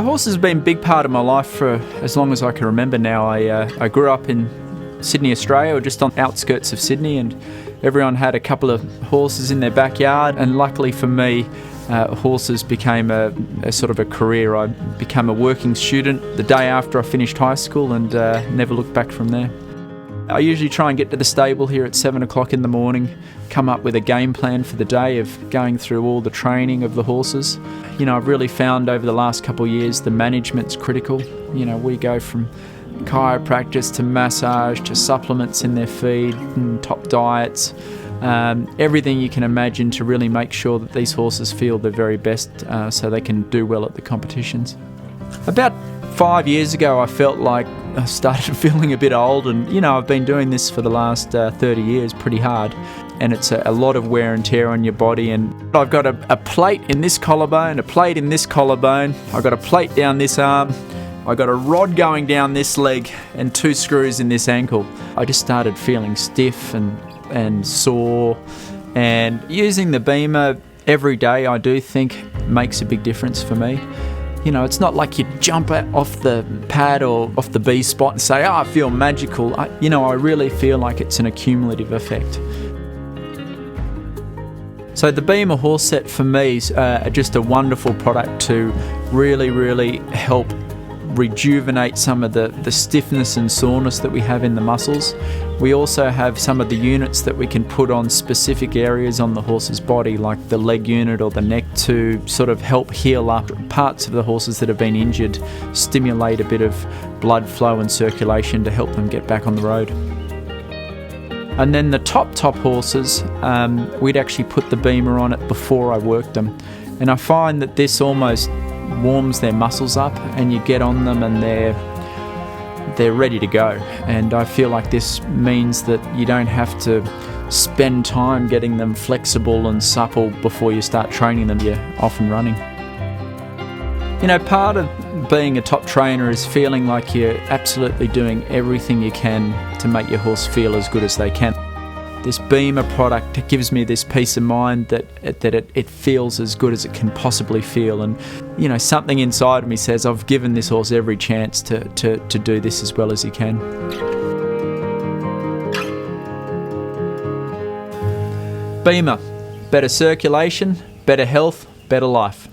Horses have been a big part of my life for as long as I can remember now. I grew up in Sydney, Australia, or just on the outskirts of Sydney, and everyone had a couple of horses in their backyard, and luckily for me, horses became a sort of a career. I became a working student the day after I finished high school and never looked back from there. I usually try and get to the stable here at 7 o'clock in the morning, come up with a game plan for the day of going through all the training of the horses. I've really found over the last couple of years the management's critical. We go from chiropractors to massage to supplements in their feed and top diets, everything you can imagine to really make sure that these horses feel their very best so they can do well at the competitions. About 5 years ago, I felt like I started feeling a bit old, and I've been doing this for the last 30 years pretty hard, and it's a lot of wear and tear on your body. And I've got a plate in this collarbone, a plate in this collarbone, I've got a plate down this arm, I got a rod going down this leg, and 2 screws in this ankle. I just started feeling stiff and sore, and using the Beamer every day I do think makes a big difference for me. It's not like you jump off the pad or off the B spot and say, I feel magical. I really feel like it's an accumulative effect. So the Beamer horse set for me is just a wonderful product to really, really help rejuvenate some of the stiffness and soreness that we have in the muscles. We also have some of the units that we can put on specific areas on the horse's body, like the leg unit or the neck, to sort of help heal up parts of the horses that have been injured, stimulate a bit of blood flow and circulation to help them get back on the road. And then the top horses, we'd actually put the Beamer on it before I worked them. And I find that this almost warms their muscles up, and you get on them and they're ready to go. And I feel like this means that you don't have to spend time getting them flexible and supple before you start training them. You're off and running. Part of being a top trainer is feeling like you're absolutely doing everything you can to make your horse feel as good as they can. This Beamer product gives me this peace of mind that it feels as good as it can possibly feel, and something inside of me says I've given this horse every chance to do this as well as he can. Beamer, better circulation, better health, better life.